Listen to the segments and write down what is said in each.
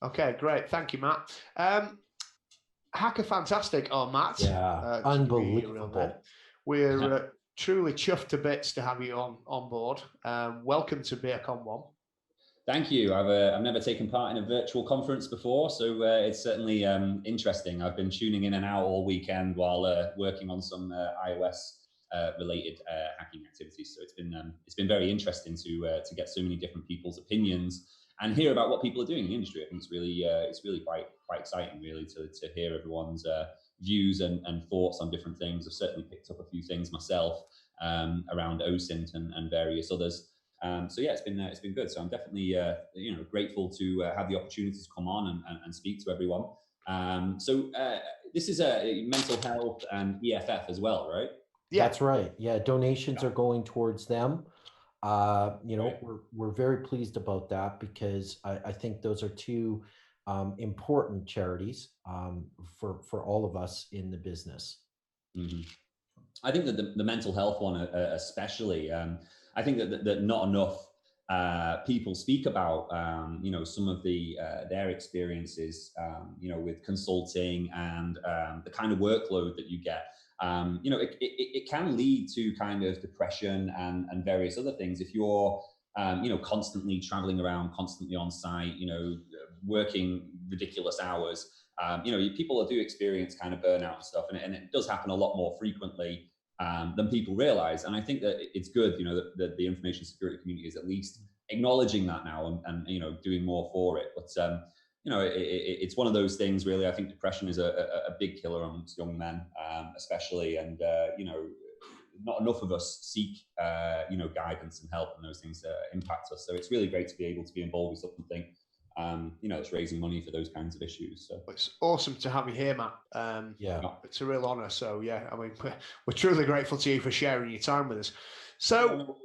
Okay, great. Thank you, Matt. Hacker Fantastic, or Matt, Yeah, to give you your real name. unbelievable. We're truly chuffed to bits to have you on board. Welcome to BeerCon 1. Thank you. I've never taken part in a virtual conference before, so it's certainly interesting. I've been tuning in and out all weekend while working on some iOS related hacking activities. So it's been very interesting to get so many different people's opinions and hear about what people are doing in the industry. I think it's really quite exciting, really, to hear everyone's views and thoughts on different things. I've certainly picked up a few things myself around OSINT and various others. So yeah, it's been good. So I'm definitely grateful to have the opportunity to come on and speak to everyone. So this is a mental health and EFF as well, right? Yeah. That's right. Yeah, donations are going towards them. Right. We're very pleased about that because I think those are two important charities for all of us in the business. Mm-hmm. I think that the mental health one especially, I think that not enough people speak about, some of their experiences, with consulting and the kind of workload that you get. It can lead to kind of depression and various other things if you're, constantly traveling around, constantly on site, working ridiculous hours. People do experience kind of burnout and stuff, and it does happen a lot more frequently than people realize. And I think that it's good, that the information security community is at least acknowledging that now and doing more for it. But it's one of those things, really. I think depression is a big killer amongst young men, especially, and not enough of us seek guidance and help, and those things impact us. So it's really great to be able to be involved with something it's raising money for those kinds of issues. So it's awesome to have you here, Matt. It's a real honor. So yeah, I mean, we're truly grateful to you for sharing your time with us. So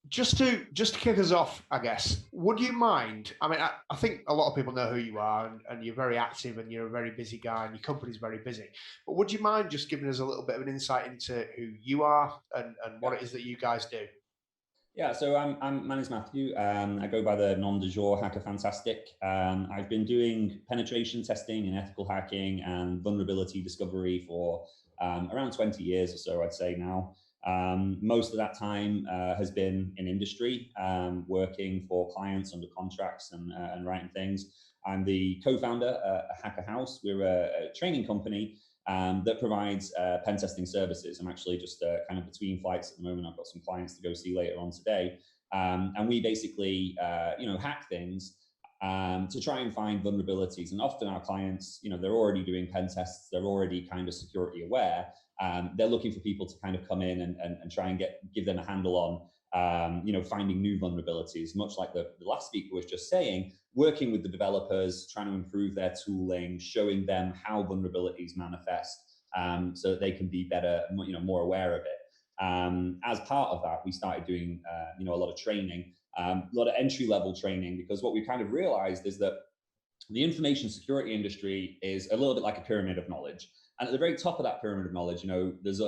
just to kick us off, I guess, would you mind? I mean, I think a lot of people know who you are, and you're very active, and you're a very busy guy, and your company's very busy. But would you mind just giving us a little bit of an insight into who you are and what it is that you guys do? Yeah, so my name's Matthew. I go by the nom de jour Hacker Fantastic. I've been doing penetration testing and ethical hacking and vulnerability discovery for around 20 years or so, I'd say now. Most of that time has been in industry, working for clients under contracts and writing things. I'm the co-founder at Hacker House. We're a training company that provides pen testing services. I'm actually just kind of between flights at the moment. I've got some clients to go see later on today. And we basically, hack things to try and find vulnerabilities. And often our clients, they're already doing pen tests. They're already kind of security aware. They're looking for people to kind of come in and try and give them a handle on finding new vulnerabilities, much like the last speaker was just saying, working with the developers, trying to improve their tooling, showing them how vulnerabilities manifest so that they can be better, more aware of it. As part of that, we started doing, a lot of training, a lot of entry-level training, because what we kind of realized is that the information security industry is a little bit like a pyramid of knowledge. And at the very top of that pyramid of knowledge, there's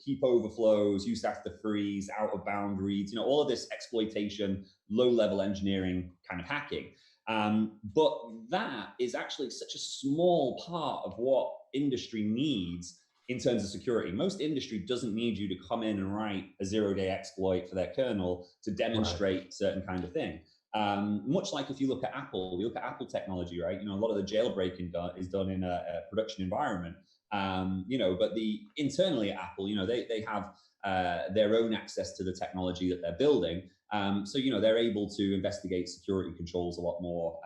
heap overflows, use after freeze, out of bound reads, all of this exploitation, low-level engineering kind of hacking. But that is actually such a small part of what industry needs in terms of security. Most industry doesn't need you to come in and write a zero-day exploit for their kernel to demonstrate a certain kind of thing. Much like if you look at Apple, we look at Apple technology, right? A lot of the jailbreaking is done in a production environment. But internally at Apple, they have their own access to the technology that they're building. So they're able to investigate security controls a lot more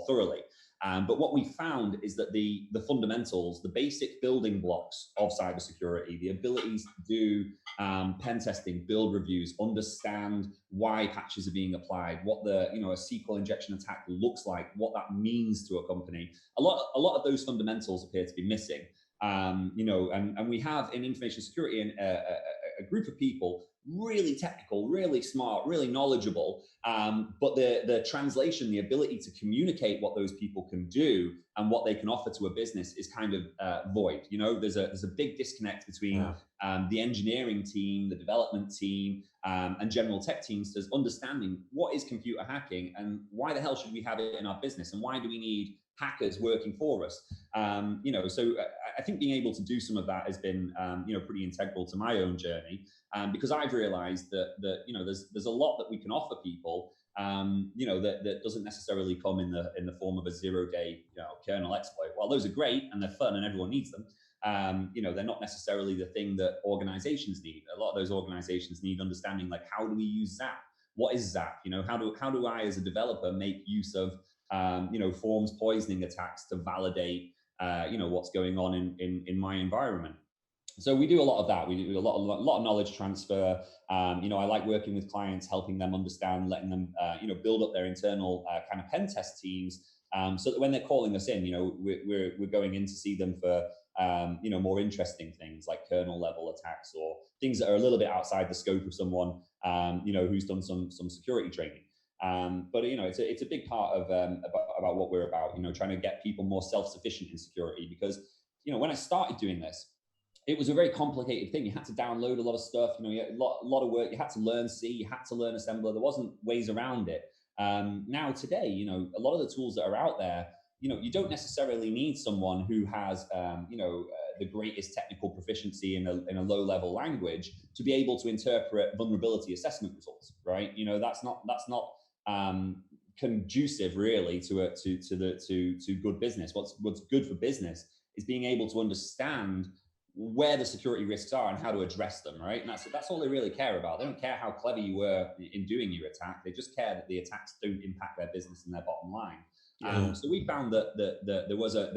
thoroughly. But what we found is that the fundamentals, the basic building blocks of cybersecurity, the abilities to do pen testing, build reviews, understand why patches are being applied, what a SQL injection attack looks like, what that means to a company. A lot of those fundamentals appear to be missing. And we have in information security a group of people really technical, really smart, really knowledgeable, But the translation, the ability to communicate what those people can do and what they can offer to a business is kind of void. You know, there's a big disconnect between the engineering team, the development team, and general tech teams as understanding what is computer hacking and why the hell should we have it in our business and why do we need hackers working for us. You know, so I think being able to do some of that has been, you know, pretty integral to my own journey, because I've realized that you know, there's a lot that we can offer people, you know, that doesn't necessarily come in the form of a 0-day, you know, kernel exploit. While those are great and they're fun and everyone needs them, you know, they're not necessarily the thing that organizations need. A lot of those organizations need understanding, like, how do we use Zap? What is Zap? You know, how do I as a developer make use of you know, forms poisoning attacks to validate, you know, what's going on in my environment. So we do a lot of that. We do a lot of knowledge transfer. You know, I like working with clients, helping them understand, letting them, you know, build up their internal kind of pen test teams, so that when they're calling us in, you know, we're going in to see them for, you know, more interesting things like kernel level attacks or things that are a little bit outside the scope of someone, you know, who's done some security training. But you know, it's a big part of about what we're about. You know, trying to get people more self-sufficient in security, because you know, when I started doing this, it was a very complicated thing. You had to download a lot of stuff. You know, you had a lot of work. You had to learn C. You had to learn assembler. There wasn't ways around it. Now today, you know, a lot of the tools that are out there, you know, you don't necessarily need someone who has, you know, the greatest technical proficiency in a low-level language to be able to interpret vulnerability assessment results, right? You know, that's not conducive really to good business. What's good for business is being able to understand where the security risks are and how to address them, right? And that's all they really care about. They don't care how clever you were in doing your attack. They just care that the attacks don't impact their business and their bottom line. So we found that there was a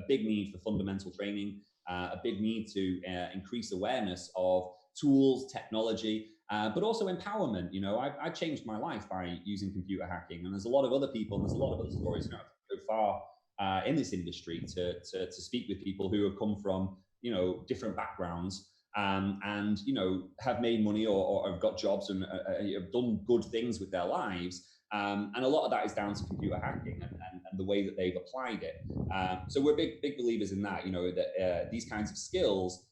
big need for fundamental training, a big need to increase awareness of tools, technology, but also empowerment. You know, I changed my life by using computer hacking, and there's a lot of other people, and there's a lot of other stories. You know, so far in this industry to speak with people who have come from, you know, different backgrounds, and you know, have made money or have got jobs and have done good things with their lives. And a lot of that is down to computer hacking and the way that they've applied it. So we're big believers in that. You know, that these kinds of skills,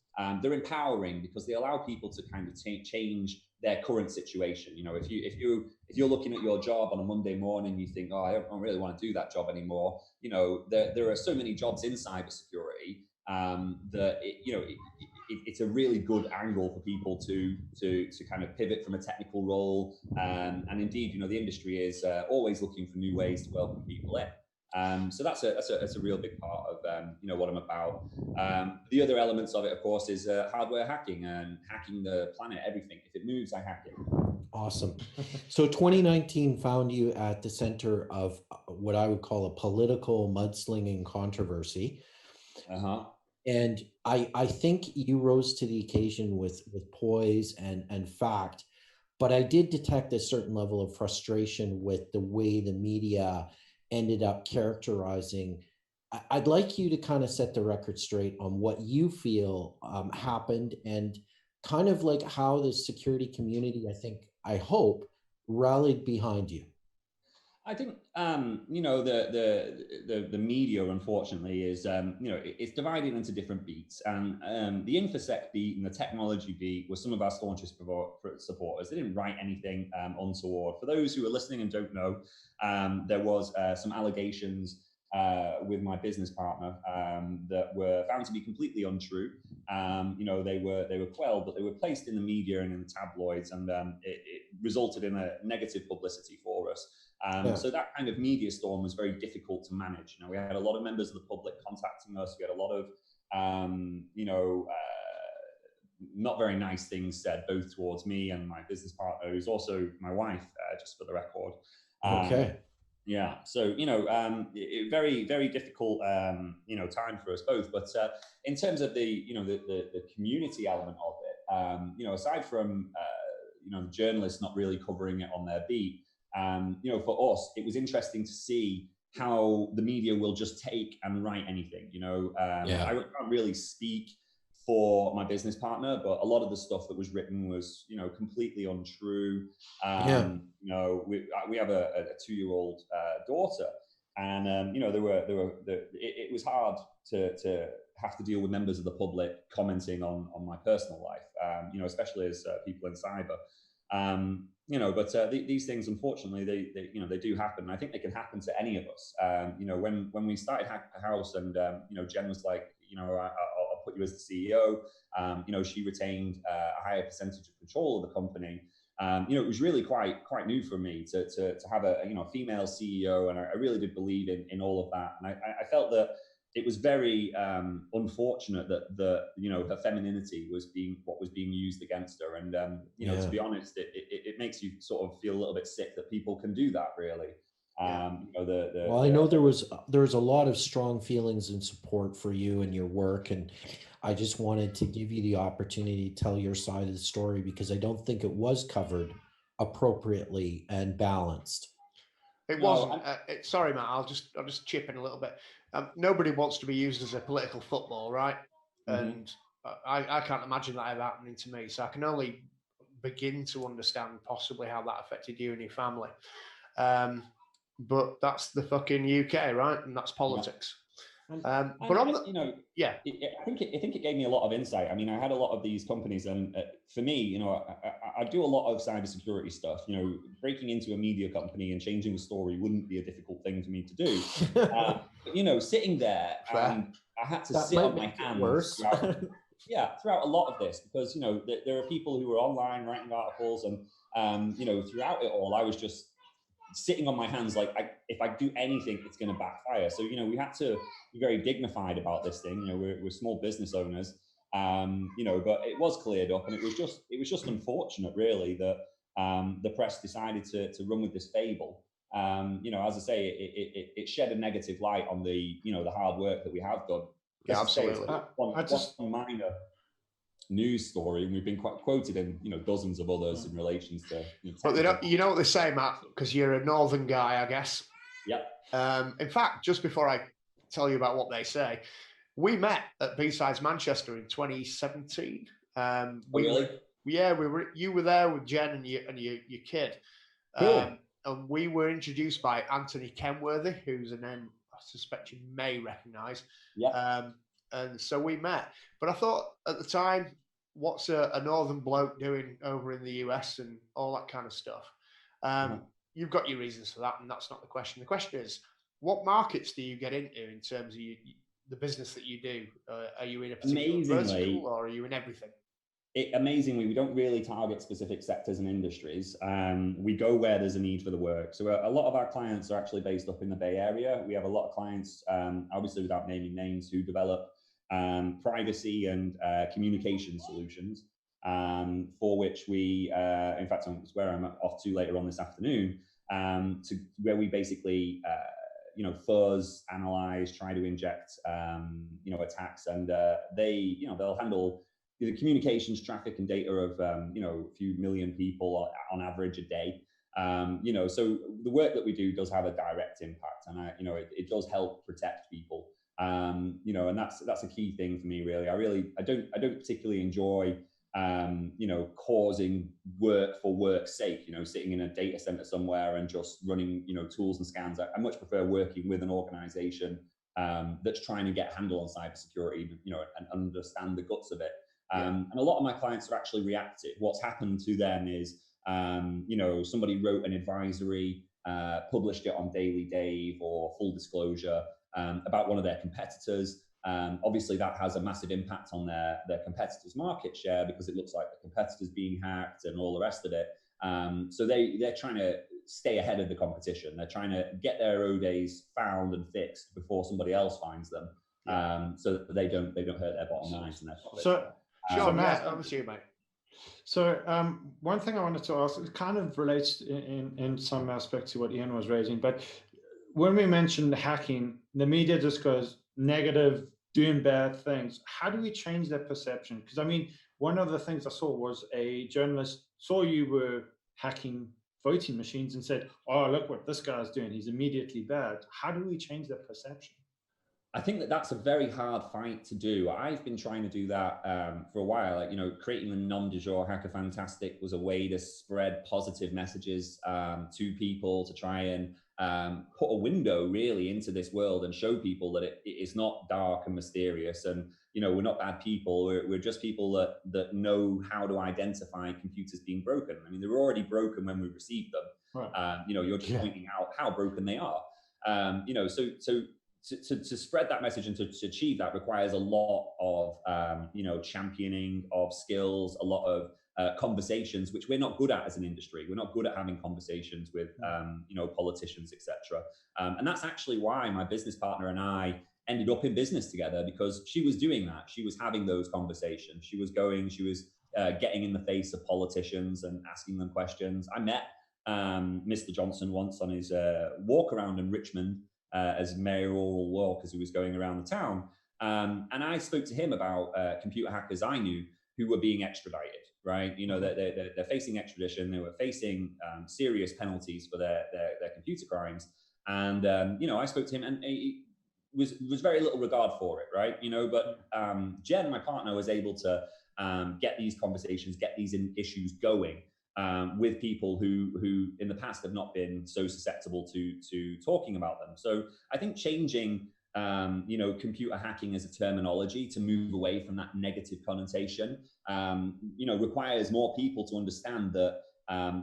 they're empowering because they allow people to kind of change their current situation. You know, if you're looking at your job on a Monday morning, you think, oh, I don't really want to do that job anymore. You know, there are so many jobs in cybersecurity that it's a really good angle for people to kind of pivot from a technical role, and indeed, you know, the industry is always looking for new ways to welcome people in. So that's a real big part of you know, what I'm about. The other elements of it, of course, is hardware hacking and hacking the planet. Everything, if it moves, I hack it. Awesome. So 2019 found you at the center of what I would call a political mudslinging controversy. And I think you rose to the occasion with poise and fact, but I did detect a certain level of frustration with the way the media ended up characterizing. I'd like you to kind of set the record straight on what you feel happened, and kind of like how the security community, I hope, rallied behind you. I think you know, the media, unfortunately, is you know, it's divided into different beats, and the InfoSec beat and the technology beat were some of our staunchest supporters. They didn't write anything untoward. For those who are listening and don't know, there was some allegations with my business partner that were found to be completely untrue. You know, they were quelled, but they were placed in the media and in the tabloids, and it resulted in a negative publicity for us. So that kind of media storm was very difficult to manage. You know, we had a lot of members of the public contacting us. We had a lot of, you know, not very nice things said, both towards me and my business partner, who's also my wife, just for the record. Okay. Yeah. So, you know, very, very difficult, you know, time for us both. But in terms of the, you know, the community element of it, you know, aside from, you know, the journalists not really covering it on their beat, you know, for us, it was interesting to see how the media will just take and write anything. You know, I can't really speak for my business partner, but a lot of the stuff that was written was, completely untrue. We have a 2-year-old daughter, and it was hard to have to deal with members of the public commenting on my personal life, especially as people in cyber. But these things, unfortunately, they do happen. And I think they can happen to any of us. When we started Hack the House, and Jen was like, I'll put you as the CEO. She retained a higher percentage of control of the company. It was really quite new for me to have a female CEO, and I really did believe in all of that. And I felt that it was very unfortunate that her femininity was being used against her. And to be honest, it makes you sort of feel a little bit sick that people can do that, really. Well, I know there was a lot of strong feelings and support for you and your work, and I just wanted to give you the opportunity to tell your side of the story, because I don't think it was covered appropriately and balanced. It wasn't. Sorry, Matt. I'll just chip in a little bit. Nobody wants to be used as a political football, right? Mm-hmm. And I can't imagine that ever happening to me. So I can only begin to understand possibly how that affected you and your family. But that's the fucking UK, right? And that's politics. Yeah. But on the, I think it gave me a lot of insight. I mean, I had a lot of these companies, and for me, I do a lot of cybersecurity stuff. Breaking into a media company and changing the story wouldn't be a difficult thing for me to do. But, sitting there, and I had to sit on my hands throughout a lot of this, because there are people who are online writing articles, and throughout it all, I was just sitting on my hands, like, if I do anything, it's going to backfire. So we had to be very dignified about this thing. We're small business owners, but it was cleared up, and it was just unfortunate, really, that the press decided to run with this fable. As I say, it shed a negative light on the hard work that we have done. Yeah, absolutely. One minor news story, and we've been quoted in dozens of others in relation to. But they don't, what they say, Matt, because you're a northern guy, I guess. Yep. In fact, just before I tell you about what they say, we met at B-Sides Manchester in 2017. Really? You were there with Jen and your kid. Cool. And we were introduced by Anthony Kenworthy, who's a name I suspect you may recognise. Yeah. And so we met. But I thought at the time, what's a northern bloke doing over in the US and all that kind of stuff? You've got your reasons for that, and that's not the question. The question is, what markets do you get into in terms of the business that you do? Are you in a particular vertical, or are you in everything? Amazingly, we don't really target specific sectors and industries. We go where there's a need for the work. So a lot of our clients are actually based up in the Bay Area. We have a lot of clients, obviously without naming names, who develop privacy and communication solutions, for which we, in fact, where I'm off to later on this afternoon, to where we basically, fuzz, analyze, try to inject, attacks, and they'll handle the communications traffic and data of, a few million people on average a day. So the work that we do does have a direct impact, and it does help protect people. And that's a key thing for me, really. I don't particularly enjoy, causing work for work's sake, sitting in a data center somewhere and just running, tools and scans. I much prefer working with an organization that's trying to get a handle on cybersecurity, and understand the guts of it. And a lot of my clients are actually reactive. What's happened to them is, somebody wrote an advisory, published it on Daily Dave or Full Disclosure, about one of their competitors. Obviously, that has a massive impact on their competitors' market share, because it looks like the competitor's being hacked and all the rest of it. So they're trying to stay ahead of the competition. They're trying to get their O-days found and fixed before somebody else finds them, so that they don't hurt their bottom lines and their profits. Sure, Matt, over to you, mate. So one thing I wanted to ask, it kind of relates in some aspects to what Ian was raising, but when we mentioned hacking, the media just goes negative, doing bad things. How do we change that perception? Because I mean, one of the things I saw was a journalist saw you were hacking voting machines and said, "Oh, look what this guy's doing. He's immediately bad." How do we change that perception? I think that that's a very hard fight to do. I've been trying to do that for a while. Like, you know, creating the nom du jour Hacker Fantastic was a way to spread positive messages to people, to try and put a window really into this world and show people that it is not dark and mysterious. And, you know, we're not bad people. We're just people that know how to identify computers being broken. I mean, they were already broken when we received them. Right. You know, you're just pointing out how broken they are. You know, so to spread that message and to achieve that requires a lot of you know, championing of skills, a lot of conversations, which we're not good at as an industry. We're not good at having conversations with you know, politicians, etc. And that's actually why my business partner and I ended up in business together, because she was doing that. She was having those conversations. She was getting in the face of politicians and asking them questions. I met Mr. Johnson once on his walk around in Richmond as mayoral walk as he was going around the town. And I spoke to him about computer hackers I knew who were being extradited, right? You know, they're facing extradition. They were facing serious penalties for their computer crimes. And, you know, I spoke to him and he was very little regard for it, right? You know, but Jen, my partner, was able to get these conversations, get these issues going with people who in the past have not been so susceptible to talking about them. So I think changing you know, computer hacking as a terminology to move away from that negative connotation, you know, requires more people to understand that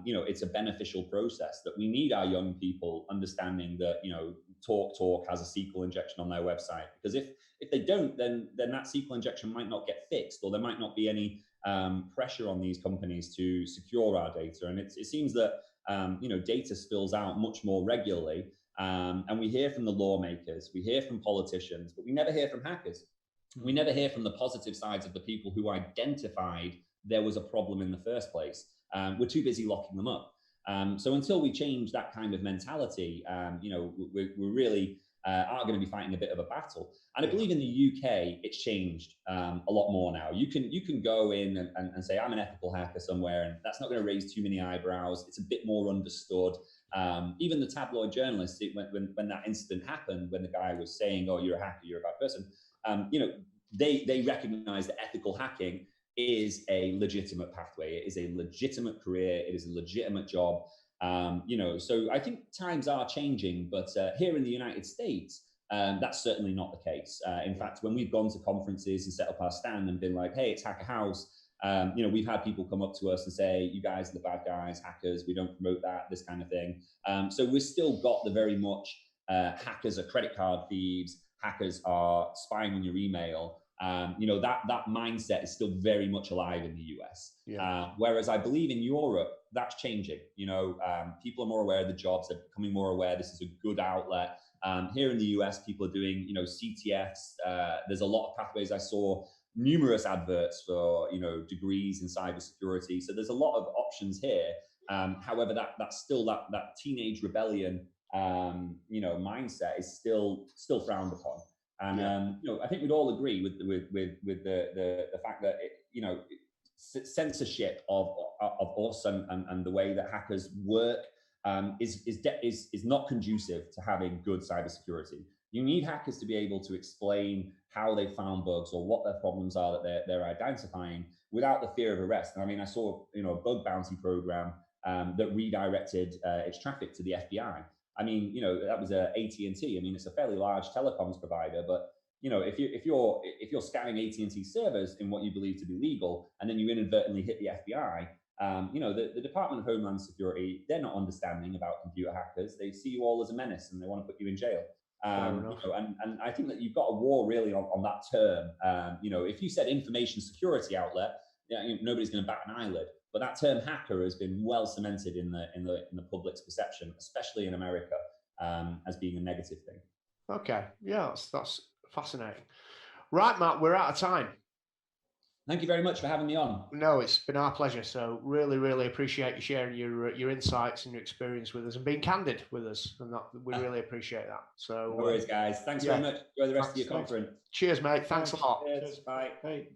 you know, it's a beneficial process, that we need our young people understanding that, you know, TalkTalk has a SQL injection on their website, because if they don't, then that SQL injection might not get fixed, or there might not be any pressure on these companies to secure our data. And it seems that you know, data spills out much more regularly, and we hear from the lawmakers, we hear from politicians, but we never hear from hackers. We never hear from the positive sides of the people who identified there was a problem in the first place. We're too busy locking them up. So until we change that kind of mentality, you know, we're really are going to be fighting a bit of a battle. And I believe in the UK, it's changed a lot more now. You can go in and say, I'm an ethical hacker somewhere, and that's not going to raise too many eyebrows. It's a bit more understood. Even the tabloid journalists, when that incident happened, when the guy was saying, oh, you're a hacker, you're a bad person, you know, they recognize that ethical hacking is a legitimate pathway. It is a legitimate career. It is a legitimate job. You know, so I think times are changing, but here in the United States, that's certainly not the case. In fact, when we've gone to conferences and set up our stand and been like, hey, it's Hacker House, you know, we've had people come up to us and say, you guys are the bad guys, hackers, we don't promote that, this kind of thing. So we've still got the very much hackers are credit card thieves, hackers are spying on your email. You know, that mindset is still very much alive in the US. Whereas I believe in Europe, that's changing. You know, people are more aware of the jobs, they're becoming more aware this is a good outlet. Here in the US, people are doing, you know, CTFs. There's a lot of pathways. I saw numerous adverts for, you know, degrees in cybersecurity. So there's a lot of options here. However, that's still that teenage rebellion, you know, mindset is still frowned upon. And you know, I think we'd all agree with the fact that you know, censorship of us and the way that hackers work is not conducive to having good cybersecurity. You need hackers to be able to explain how they found bugs or what their problems are that they're identifying without the fear of arrest. And I mean, I saw, you know, a bug bounty program that redirected its traffic to the FBI. I mean, you know, that was AT&T. I mean, it's a fairly large telecoms provider, but you know, if you're scanning AT&T servers in what you believe to be legal, and then you inadvertently hit the FBI, you know, the Department of Homeland Security, they're not understanding about computer hackers. They see you all as a menace, and they want to put you in jail. You know, and I think that you've got a war really on that term. You know, if you said information security outlet, yeah, you know, nobody's going to bat an eyelid. But that term hacker has been well cemented in the public's perception, especially in America, as being a negative thing. Okay, yeah, that's fascinating. Right, Matt, we're out of time. Thank you very much for having me on. No, it's been our pleasure. So really, really appreciate you sharing your insights and your experience with us and being candid with us. And that we really appreciate that. So no worries, guys. Thanks very much. Enjoy the rest of your conference. Cheers, mate. Thanks a lot. Cheers. Bye. Hey.